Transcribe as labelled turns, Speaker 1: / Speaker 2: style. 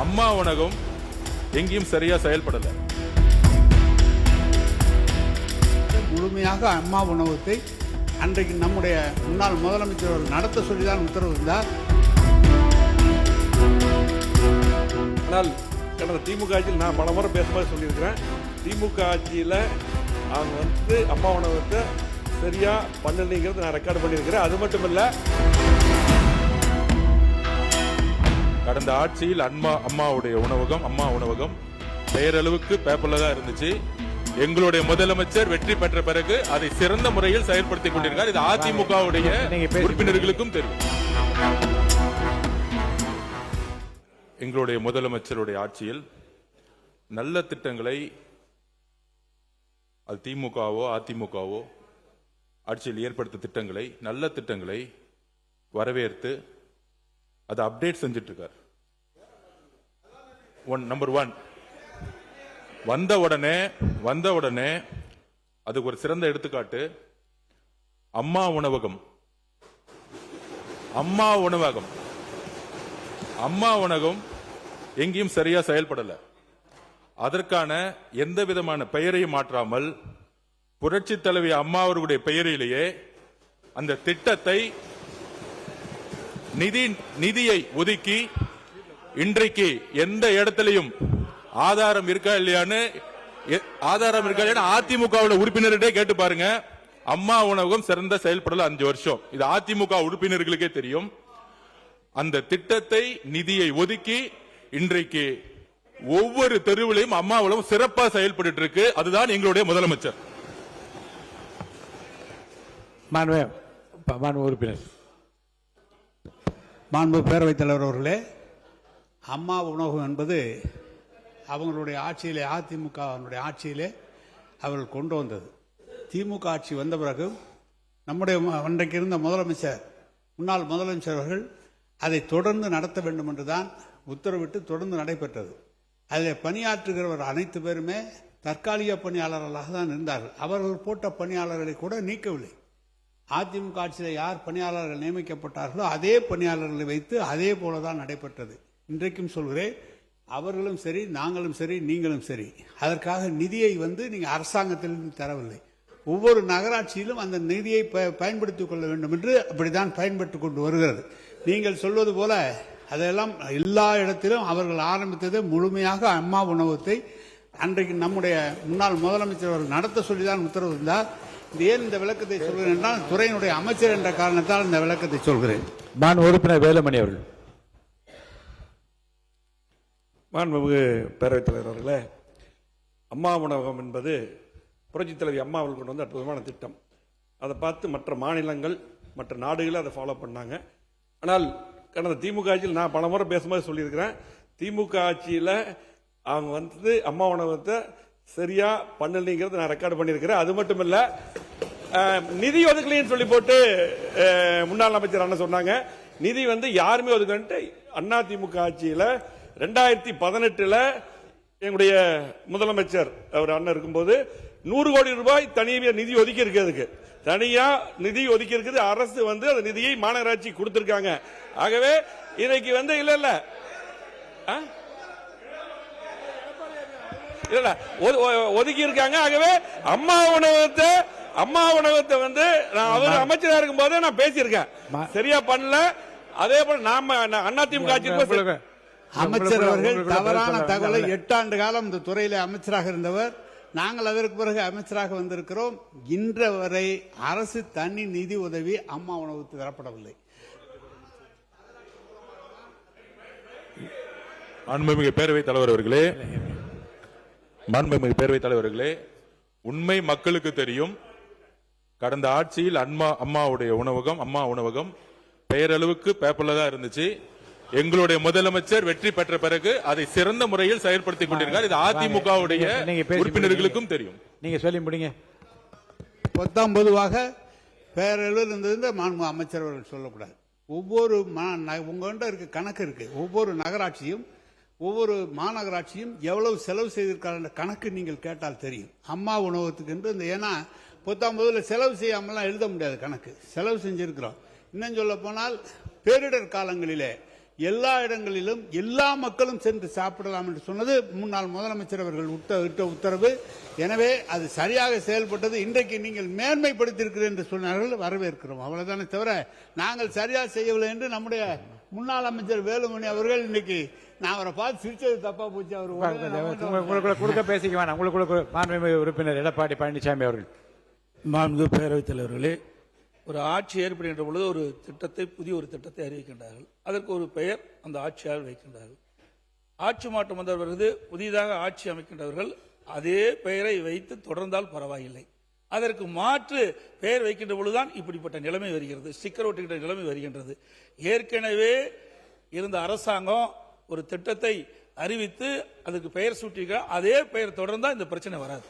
Speaker 1: அம்மா உணவகம் எங்கேயும் சரியா செயல்படல.
Speaker 2: முழுமையாக அம்மா உணவகத்தை அன்றைக்கு நம்முடைய முன்னாள் முதலமைச்சர் அவர்கள் நடத்த சொல்லிதான் உத்தரவு இருந்தார்.
Speaker 3: ஆனால் கடந்த திமுக ஆட்சியில் நான் பல முறை பேசும்போது சொல்லியிருக்கிறேன், திமுக ஆட்சியில் அவங்க அம்மா உணவகத்தை சரியா பண்ணலைங்கிறது நான் ரெக்கார்டு பண்ணியிருக்கிறேன். அது மட்டும் இல்லை,
Speaker 1: கடந்த ஆட்சியில் அம்மாவுடைய உணவகம் அம்மா உணவகம் பெயரளவுக்கு பேப்பர்ல தான் இருந்துச்சு. எங்களுடைய முதலமைச்சர் வெற்றி பெற்ற பிறகு அதை சிறந்த முறையில் செயல்படுத்திக் கொண்டிருக்கார். இது அதிமுகவுடைய உறுப்பினர்களுக்கும் தெரியும். எங்களுடைய முதலமைச்சருடைய ஆட்சியில் நல்ல திட்டங்களை, அது திமுகவோ அதிமுகவோ ஆட்சியில் ஏற்படுத்த திட்டங்களை, நல்ல திட்டங்களை வரவேற்று அதை அப்டேட் செஞ்சிட்டு இருக்கார். நம்பர் 1 வந்த உடனே அதுக்கு ஒரு சிறந்த எடுத்துக்காட்டு அம்மா உணவகம். அம்மா உணவகம் எங்கேயும் சரியா செயல்படல. அதற்கான எந்த விதமான பெயரையும் மாற்றாமல் புரட்சி தலைவி அம்மா அவர்களுடைய பெயரிலேயே அந்த திட்டத்தை நிதியை ஒதுக்கி இன்றைக்கு எந்த இடத்திலையும் ஆதாரம் இருக்கா இல்லையான்னு அதிமுக உறுப்பினர்கிட்டே கேட்டு பாருங்க. அம்மா உணவகம் சிறந்த செயல்படல 5 வருஷம். இது அதிமுக உறுப்பினர்களுக்கே தெரியும். அந்த திட்டத்தை நிதியை ஒதுக்கி இன்றைக்கு ஒவ்வொரு தெருவிலையும் அம்மா உணவகம் சிறப்பா செயல்பட்டு இருக்கு. அதுதான் எங்களுடைய முதலமைச்சர்.
Speaker 2: உறுப்பினர் மாண்பு பேரவைத் தலைவர் அவர்களே, அம்மா உணவகம் என்பது அவங்களுடைய ஆட்சியிலே, அதிமுக ஆட்சியிலே அவர்கள் கொண்டு வந்தது. திமுக ஆட்சி வந்த பிறகு நம்முடைய அன்றைக்கு இருந்த முதலமைச்சர், முன்னாள் முதலமைச்சர் அவர்கள் அதை தொடர்ந்து நடத்த வேண்டும் என்றுதான் உத்தரவிட்டு தொடர்ந்து நடைபெற்றது. அதில் பணியாற்றுகிறவர் அனைத்து பேருமே தற்காலிக பணியாளர்களாக தான் இருந்தார்கள். அவர்கள் போட்ட பணியாளர்களை கூட நீக்கவில்லை. அதிமுக ஆட்சியில் யார் பணியாளர்கள் நியமிக்கப்பட்டார்களோ அதே பணியாளர்களை வைத்து அதே போலதான் நடைபெற்றது. இன்றைக்கும் சொல்கிறேன், அவர்களும் சரி, நாங்களும் சரி, நீங்களும் சரி, அதற்காக நிதியை நீங்க அரசாங்கத்திலிருந்து தரவில்லை. ஒவ்வொரு நகராட்சியிலும் அந்த நிதியை பயன்படுத்திக் கொள்ள வேண்டும் என்று அப்படித்தான் பயன்பட்டுக் கொண்டு வருகிறது. நீங்கள் சொல்வது போல அதெல்லாம் எல்லா இடத்திலும் அவர்கள் ஆரம்பித்தது முழுமையாக அம்மா உணவகத்தை அன்றைக்கு நம்முடைய முன்னாள் முதலமைச்சர் அவர்கள் நடத்த சொல்லிதான் உத்தரவு இருந்தார். ஏன் இந்த விளக்கத்தை சொல்கிறேன் என்றால், துறையினுடைய அமைச்சர் என்ற காரணத்தால் இந்த விளக்கத்தை சொல்கிறேன்.
Speaker 4: உறுப்பினர் வேலுமணி அவர்கள்.
Speaker 3: மாண்புமிகு பேரவைத் தலைவர் அவர்களே, அம்மா உணவகம் என்பது புரட்சித் தலைவி அம்மா அவர்கள் கொண்டு வந்து அற்புதமான திட்டம். அதை பார்த்து மற்ற மாநிலங்கள், மற்ற நாடுகள் அதை ஃபாலோ பண்ணாங்க. ஆனால் கடந்த திமுக ஆட்சியில் நான் பல முறை பேசும்போது சொல்லியிருக்கிறேன், திமுக ஆட்சியில் அவங்க அம்மா உணவகத்தை சரியா பண்ணலைங்கிறது நான் ரெக்கார்டு பண்ணியிருக்கிறேன். அது மட்டும் இல்ல, நிதி ஒதுக்கலைன்னு சொல்லி போட்டு முன்னாள் அமைச்சர் அண்ணன் சொன்னாங்க. நிதி யாருமே ஒதுக்கலன்ட்டு அதிமுக ஆட்சியில் 2018 எங்களுடைய முதலமைச்சர் அவர் அண்ணன் இருக்கும்போது 100 கோடி ரூபாய் தனியாக நிதி ஒதுக்கி இருக்கிறதுக்கு, தனியா நிதி ஒதுக்கி இருக்குது. அரசு அந்த நிதியை மாநகராட்சி கொடுத்திருக்காங்க. ஆகவே இன்னைக்கு இல்ல இல்ல இல்ல ஒதுக்கி இருக்காங்க. ஆகவே அம்மா உணவகத்தை நான் அவர் அமைச்சரா இருக்கும் போதே நான் பேசியிருக்கேன், சரியா பண்ணல. அதே போல நாம அதிமுக ஆட்சிக்கு
Speaker 2: அமைச்சர் அவர்கள் தவறான தகவலை 8 ஆண்டு காலம் இந்த துறையில அமைச்சராக இருந்தவர். நாங்கள் அதற்கு பிறகு அமைச்சராக வந்திருக்கிறோம். இன்று வரை அரசு தனி நிதி உதவி அம்மா உணவகத்துக்கு தரப்படவில்லை.
Speaker 1: மாண்புமிகு பேரவைத் தலைவர்களே, உண்மை மக்களுக்கு தெரியும். கடந்த ஆட்சியில் அம்மாவுடைய அம்மா உணவகம் பெயரளவுக்கு பேப்பர்ல தான் இருந்துச்சு. எங்களுடைய முதலமைச்சர் வெற்றி பெற்ற பிறகு அதை சிறந்த முறையில் செயல்படுத்திக் கொண்டிருக்கார். இது அதிமுகவுடைய உறுப்பினர்களுக்கும் தெரியும்.
Speaker 4: நீங்க சொல்லி முடிங்க.
Speaker 2: பொதுவாக பேரளவில் இருந்தது மாண்பு அமைச்சர் அவர்கள் சொல்லக்கூடாது. ஒவ்வொரு உங்கள்கிட்ட இருக்க கணக்கு இருக்கு. ஒவ்வொரு நகராட்சியும் ஒவ்வொரு மாநகராட்சியும் எவ்வளவு செலவு செய்திருக்காங்க கணக்கு நீங்கள் கேட்டால் தெரியும். அம்மா உணவகத்துக்கு என்று ஏன்னா 19 செலவு செய்யாமலாம் எழுத முடியாது கணக்கு. செலவு செஞ்சிருக்கிறோம். இன்னும் சொல்ல போனால் பேரிடர் காலங்களிலே எல்லா இடங்களிலும் எல்லா மக்களும் சென்று சாப்பிடலாம் என்று சொன்னது முன்னாள் முதலமைச்சர் அவர்கள் இட்ட உத்தரவு. எனவே அது சரியாக செயல்பட்டது. இன்றைக்கு நீங்கள் மேன்மைப்படுத்தியிருக்கிறீர்கள் என்று சொன்னார்கள், வரவேற்கிறோம். அவ்வளவுதானே தவிர நாங்கள் சரியாக செய்யவில்லை என்று நம்முடைய முன்னாள் அமைச்சர் வேலுமணி அவர்கள் இன்னைக்கு நான் அவரை பார்த்து சிரிச்சது தப்பா போச்சு. அவர்
Speaker 4: உங்களுக்குள்ள குறுக்க பேசிக்க வேணாம். உங்களுக்குள்ள மாண்புமிகு உறுப்பினர் எடப்பாடி பழனிசாமி அவர்கள்.
Speaker 5: மாண்புமிகு பேரவைத் தலைவர்களே, ஒரு ஆட்சி ஏற்படுகின்ற பொழுது ஒரு திட்டத்தை, புதிய ஒரு திட்டத்தை அறிவிக்கின்றார்கள். அதற்கு ஒரு பெயர் அந்த ஆட்சியாளர் வைக்கின்றார்கள். ஆட்சி மாற்றம் வந்தவர்களது புதிதாக ஆட்சி அமைக்கின்றவர்கள் அதே பெயரை வைத்து தொடர்ந்தால் பரவாயில்லை. அதற்கு மாற்று பெயர் வைக்கின்ற பொழுதுதான் இப்படிப்பட்ட நிலைமை வருகிறது, ஸ்டிக்கர் ஒட்டுகின்ற நிலைமை வருகின்றது. ஏற்கனவே இருந்த அரசாங்கம் ஒரு திட்டத்தை அறிவித்து அதுக்கு பெயர் சூட்டிக்க, அதே பெயர் தொடர்ந்தால் இந்த பிரச்சனை வராது.